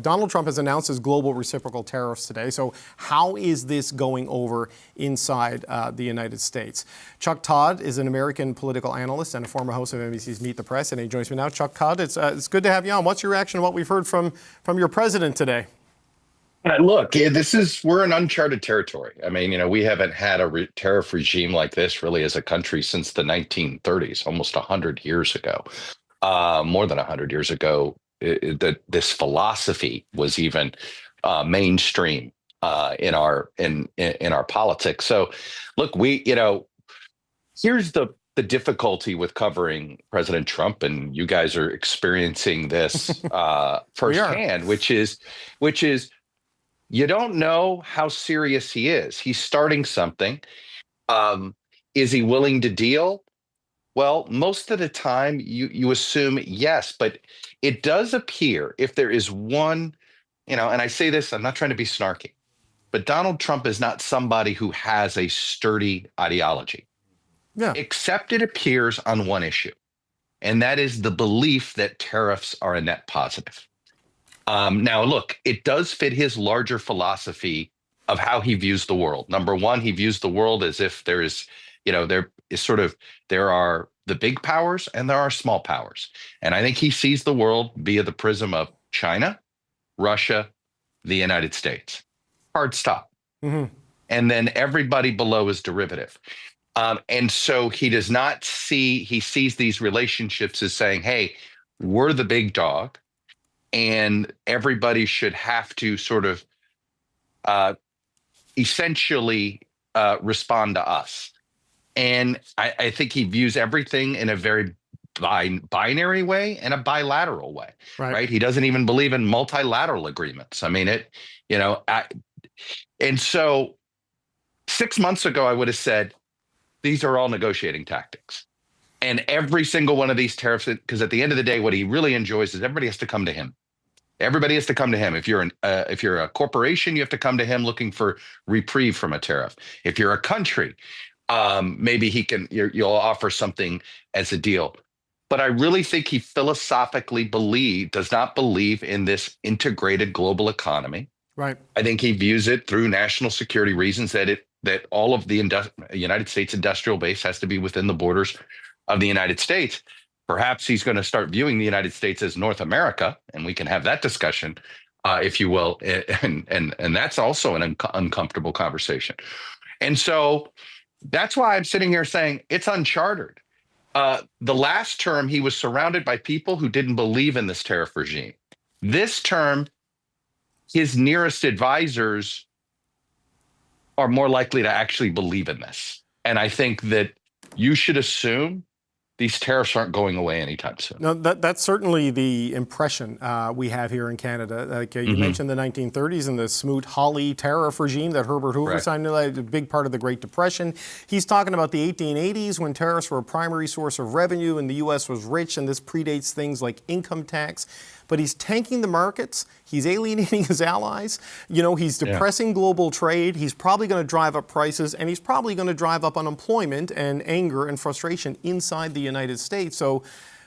Donald Trump has announced his global reciprocal tariffs today. So how is this going over inside the United States? Chuck Todd is an American political analyst and a former host of NBC's Meet the Press, and he joins me now. Chuck Todd, it's good to have you on. What's your reaction to what we've heard from your president today? Look, we're in uncharted territory. I mean, we haven't had a tariff regime like this really as a country since the 1930s, almost 100 years ago, more than 100 years ago. This philosophy was even mainstream in our politics. So, look, here's the difficulty with covering President Trump, and you guys are experiencing this firsthand, which is you don't know how serious he is. He's starting something. Is he willing to deal? Well, most of the time you assume yes, but it does appear, if there is one, and I say this, I'm not trying to be snarky, but Donald Trump is not somebody who has a sturdy ideology. Yeah. Except it appears on one issue, and that is the belief that tariffs are a net positive. Now, look, it does fit his larger philosophy of how he views the world. Number one, he views the world as if there are the big powers and there are small powers. And I think he sees the world via the prism of China, Russia, the United States. Hard stop. Mm-hmm. And then everybody below is derivative. And so he sees these relationships as saying, hey, we're the big dog, and everybody should have to sort of essentially respond to us. And I think he views everything in a very binary way and a bilateral way, right? He doesn't even believe in multilateral agreements. I mean, and so 6 months ago, I would have said, these are all negotiating tactics. And every single one of these tariffs, because at the end of the day, what he really enjoys is everybody has to come to him. Everybody has to come to him. If you're a corporation, you have to come to him looking for reprieve from a tariff. If you're a country, maybe you'll offer something as a deal. But I really think he philosophically does not believe in this integrated global economy. Right. I think he views it through national security reasons that all of the United States industrial base has to be within the borders of the United States. Perhaps he's going to start viewing the United States as North America, and we can have that discussion, if you will. And that's also an uncomfortable conversation. And so that's why I'm sitting here saying it's uncharted. The last term, he was surrounded by people who didn't believe in this tariff regime. This term, his nearest advisors are more likely to actually believe in this. And I think that you should assume these tariffs aren't going away anytime soon. No, that's certainly the impression we have here in Canada. Like you mentioned the 1930s and the Smoot-Hawley tariff regime that Herbert Hoover signed, a big part of the Great Depression. He's talking about the 1880s when tariffs were a primary source of revenue and the U.S. was rich, and this predates things like income tax. But he's tanking the markets. He's alienating his allies. He's depressing global trade. He's probably going to drive up prices, and he's probably going to drive up unemployment and anger and frustration inside the United States. So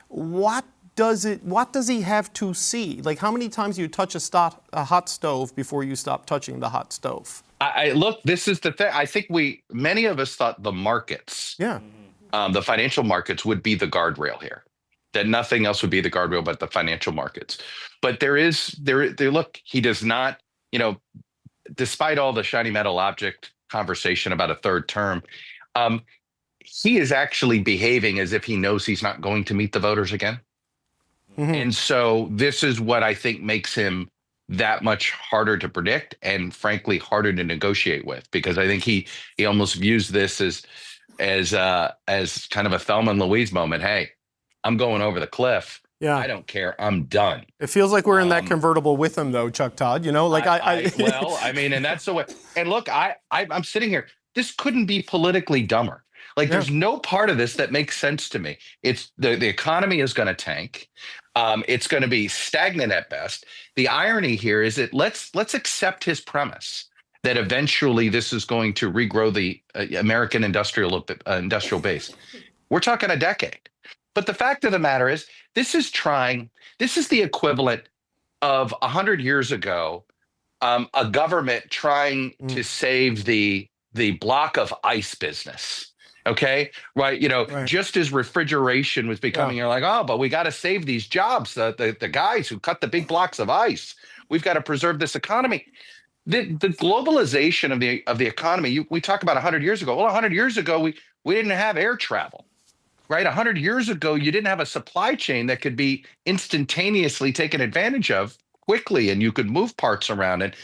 what does he have to see? Like, how many times do you touch a hot stove before you stop touching the hot stove? Look, this is the thing. I think many of us thought the markets, the financial markets, would be the guardrail here. That nothing else would be the guardrail but the financial markets. But look, he does not, despite all the shiny metal object conversation about a third term, he is actually behaving as if he knows he's not going to meet the voters again. Mm-hmm. And so this is what I think makes him that much harder to predict and frankly harder to negotiate with, because I think he almost views this as kind of a Thelma and Louise moment. Hey, I'm going over the cliff. Yeah. I don't care. I'm done. It feels like we're in that convertible with him, though, Chuck Todd. And that's the way. And look, I'm sitting here. This couldn't be politically dumber. There's no part of this that makes sense to me. It's the economy is going to tank. It's going to be stagnant at best. The irony here is that let's accept his premise that eventually this is going to regrow the American industrial base. We're talking a decade. But the fact of the matter is, this is the equivalent of 100 years ago, a government trying to save the block of ice business. Okay, right. Right. Just as refrigeration was becoming, Yeah. you're like, oh, but we got to save these jobs, the guys who cut the big blocks of ice. We've got to preserve this economy. The globalization of the economy. We talk about 100 years ago. Well, 100 years ago, we didn't have air travel. Right. 100 years ago, you didn't have a supply chain that could be instantaneously taken advantage of quickly, and you could move parts around. And,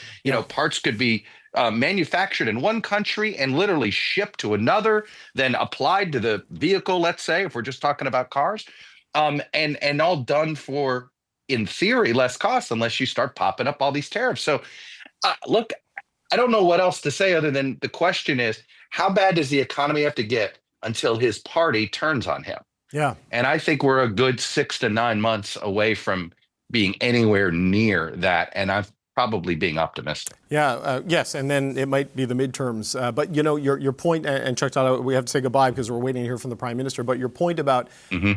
parts could be manufactured in one country and literally shipped to another, then applied to the vehicle, let's say, if we're just talking about cars, and all done for, in theory, less cost unless you start popping up all these tariffs. So, look, I don't know what else to say other than the question is, how bad does the economy have to get until his party turns on him? Yeah. And I think we're a good 6 to 9 months away from being anywhere near that. And I'm probably being optimistic. Yeah, yes, and then it might be the midterms. But your point, and Chuck Todd, we have to say goodbye because we're waiting to hear from the Prime Minister. But your point about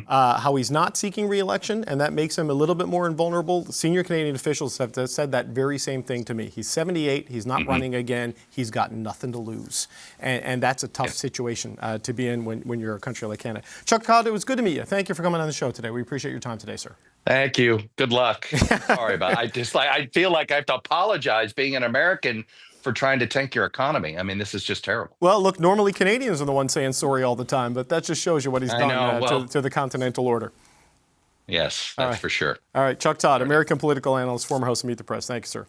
how he's not seeking re-election, and that makes him a little bit more invulnerable. Senior Canadian officials have said that very same thing to me. He's 78. He's not running again. He's got nothing to lose, and that's a tough situation to be in when you're a country like Canada. Chuck Todd, it was good to meet you. Thank you for coming on the show today. We appreciate your time today, sir. Thank you. Good luck. Sorry about it. I feel like I have to apologize being an American for trying to tank your economy. I mean, this is just terrible. Well, look, normally Canadians are the ones saying sorry all the time, but that just shows you what he's done to the continental order. Yes, that's for sure. All right, Chuck Todd, American political analyst, former host of Meet the Press. Thank you, sir.